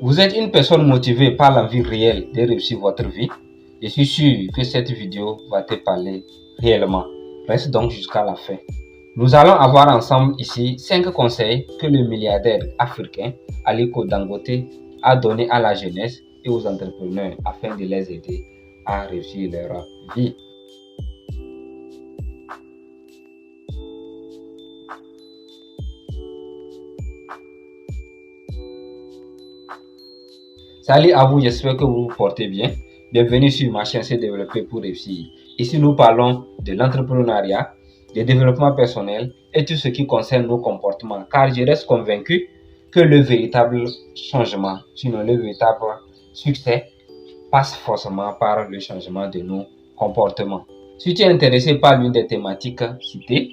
Vous êtes une personne motivée par l'envie réelle de réussir votre vie. Je suis sûr que cette vidéo va te parler réellement. Reste donc jusqu'à la fin. Nous allons avoir ensemble ici 5 conseils que le milliardaire africain Aliko Dangote a donné à la jeunesse et aux entrepreneurs afin de les aider à réussir leur vie. Salut à vous, j'espère que vous vous portez bien. Bienvenue sur ma chaîne Se développer pour réussir. Ici, nous parlons de l'entrepreneuriat, du développement personnel et tout ce qui concerne nos comportements. Car je reste convaincu que le véritable changement, sinon le véritable succès, passe forcément par le changement de nos comportements. Si tu es intéressé par l'une des thématiques citées,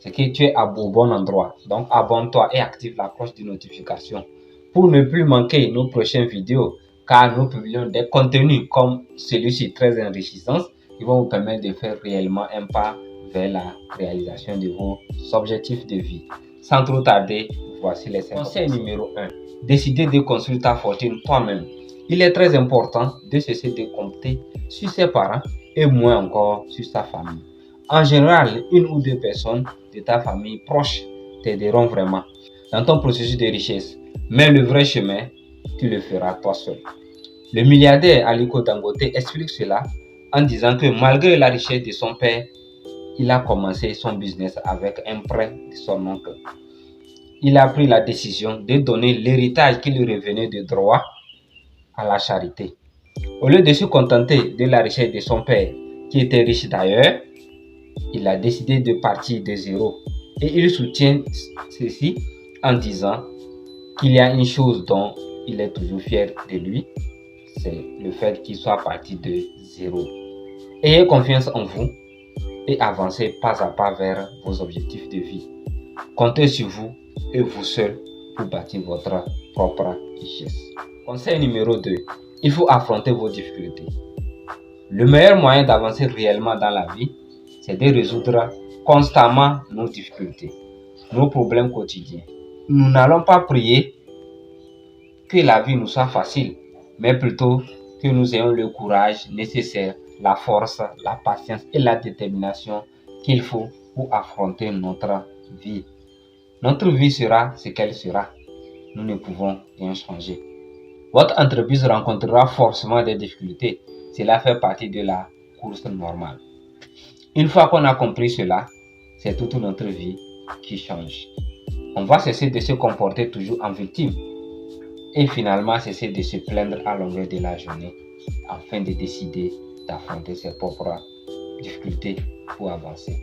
c'est que tu es au bon endroit. Donc, abonne-toi et active la cloche de notification pour ne plus manquer nos prochaines vidéos, car nous publions des contenus comme celui-ci très enrichissant qui vont vous permettre de faire réellement un pas vers la réalisation de vos objectifs de vie. Sans trop tarder, voici les 5 conseils. Numéro 1. Décider de construire ta fortune toi-même. Il est très important de cesser de compter sur ses parents et moins encore sur sa famille. En général, une ou deux personnes de ta famille proche t'aideront vraiment dans ton processus de richesse. Mais le vrai chemin, tu le feras toi seul. Le milliardaire Aliko Dangote explique cela en disant que malgré la richesse de son père, il a commencé son business avec un prêt de son oncle. Il a pris la décision de donner l'héritage qui lui revenait de droit à la charité. Au lieu de se contenter de la richesse de son père, qui était riche d'ailleurs, il a décidé de partir de zéro. Et il soutient ceci en disant qu'il y a une chose dont il est toujours fier de lui, c'est le fait qu'il soit parti de zéro. Ayez confiance en vous et avancez pas à pas vers vos objectifs de vie. Comptez sur vous et vous seul pour bâtir votre propre richesse. Conseil numéro 2. Il faut affronter vos difficultés. Le meilleur moyen d'avancer réellement dans la vie, c'est de résoudre constamment nos difficultés, nos problèmes quotidiens. Nous n'allons pas prier que la vie nous soit facile, mais plutôt que nous ayons le courage nécessaire, la force, la patience et la détermination qu'il faut pour affronter notre vie. Notre vie sera ce qu'elle sera. Nous ne pouvons rien changer. Votre entreprise rencontrera forcément des difficultés. Cela fait partie de la course normale. Une fois qu'on a compris cela, c'est toute notre vie qui change. On va cesser de se comporter toujours en victime et finalement cesser de se plaindre à longueur de la journée afin de décider d'affronter ses propres difficultés pour avancer.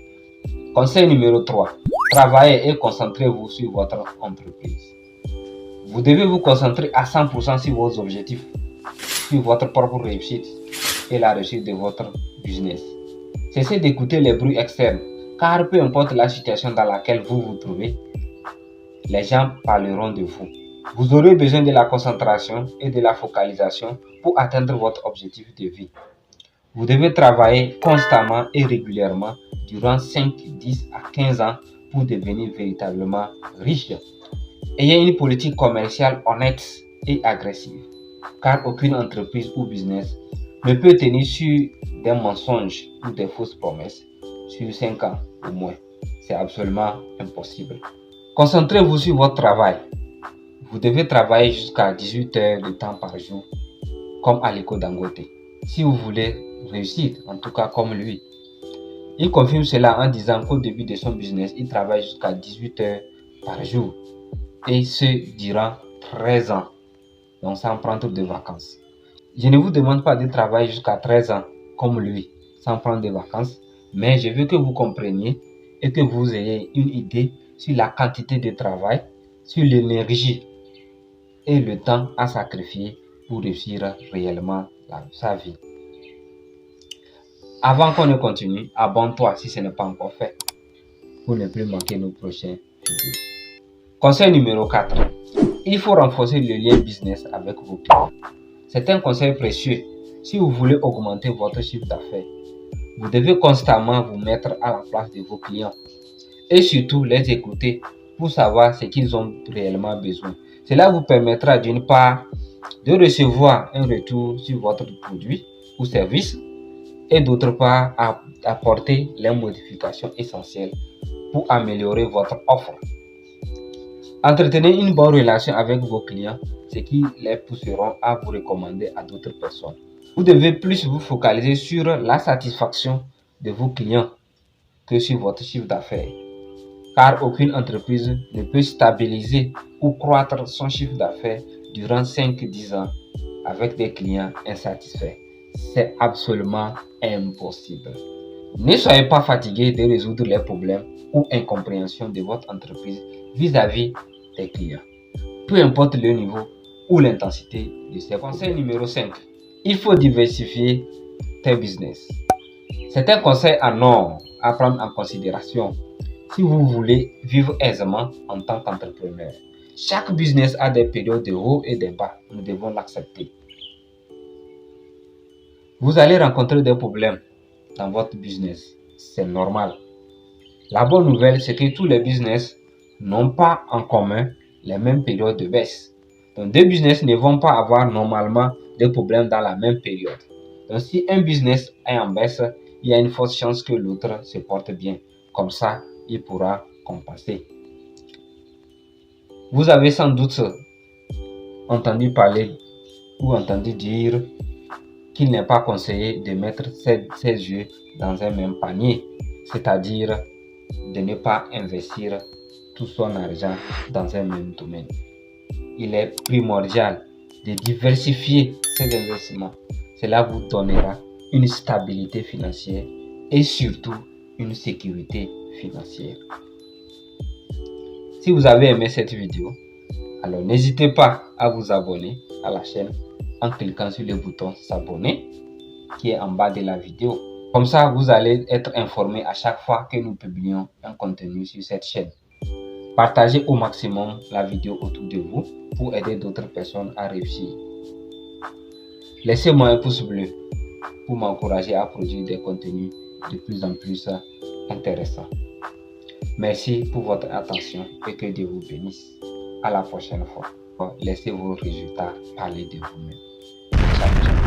Conseil numéro 3. Travaillez et concentrez-vous sur votre entreprise. Vous devez vous concentrer à 100% sur vos objectifs, sur votre propre réussite et la réussite de votre business. Cessez d'écouter les bruits externes, car peu importe la situation dans laquelle vous vous trouvez, les gens parleront de vous. Vous aurez besoin de la concentration et de la focalisation pour atteindre votre objectif de vie. Vous devez travailler constamment et régulièrement durant 5, 10 à 15 ans pour devenir véritablement riche. Ayez une politique commerciale honnête et agressive, car aucune entreprise ou business ne peut tenir sur des mensonges ou des fausses promesses sur 5 ans ou moins. C'est absolument impossible. Concentrez-vous sur votre travail. Vous devez travailler jusqu'à 18 heures de temps par jour, comme Aliko Dangote, si vous voulez réussir, en tout cas comme lui. Il confirme cela en disant qu'au début de son business, il travaille jusqu'à 18 heures par jour, et ce durant 13 ans, donc sans prendre de vacances. Je ne vous demande pas de travailler jusqu'à 13 ans comme lui, sans prendre de vacances, mais je veux que vous compreniez et que vous ayez une idée sur la quantité de travail, sur l'énergie et le temps à sacrifier pour réussir réellement sa vie. Avant qu'on ne continue, abonne-toi si ce n'est pas encore fait pour ne plus manquer nos prochaines vidéos. Conseil numéro 4. Il faut renforcer le lien business avec vos clients. C'est un conseil précieux. Si vous voulez augmenter votre chiffre d'affaires, vous devez constamment vous mettre à la place de vos clients et surtout les écouter pour savoir ce qu'ils ont réellement besoin. Cela vous permettra d'une part de recevoir un retour sur votre produit ou service et d'autre part apporter les modifications essentielles pour améliorer votre offre. Entretenez une bonne relation avec vos clients, ce qui les pousseront à vous recommander à d'autres personnes. Vous devez plus vous focaliser sur la satisfaction de vos clients que sur votre chiffre d'affaires, car aucune entreprise ne peut stabiliser ou croître son chiffre d'affaires durant 5-10 ans avec des clients insatisfaits. C'est absolument impossible. Ne soyez pas fatigué de résoudre les problèmes ou incompréhensions de votre entreprise vis-à-vis des clients, peu importe le niveau ou l'intensité de ces conseils. Numéro 5. Il faut diversifier tes business. C'est un conseil en or à prendre en considération si vous voulez vivre aisément en tant qu'entrepreneur. Chaque business a des périodes de haut et de bas. Nous devons l'accepter. Vous allez rencontrer des problèmes dans votre business. C'est normal. La bonne nouvelle, c'est que tous les business n'ont pas en commun les mêmes périodes de baisse. Donc, deux business ne vont pas avoir normalement des problèmes dans la même période. Donc, si un business est en baisse, il y a une forte chance que l'autre se porte bien. Comme ça, il pourra compenser. Vous avez sans doute entendu parler ou entendu dire qu'il n'est pas conseillé de mettre ses œufs dans un même panier, c'est-à-dire de ne pas investir tout son argent dans un même domaine. Il est primordial de diversifier ses investissements. Cela vous donnera une stabilité financière et surtout une sécurité financière. Si vous avez aimé cette vidéo, alors n'hésitez pas à vous abonner à la chaîne en cliquant sur le bouton s'abonner qui est en bas de la vidéo. Comme ça, vous allez être informé à chaque fois que nous publions un contenu sur cette chaîne. Partagez au maximum la vidéo autour de vous pour aider d'autres personnes à réussir. Laissez-moi un pouce bleu pour m'encourager à produire des contenus de plus en plus intéressants. Merci pour votre attention et que Dieu vous bénisse. À la prochaine fois. Laissez vos résultats parler de vous-même. Ciao, ciao.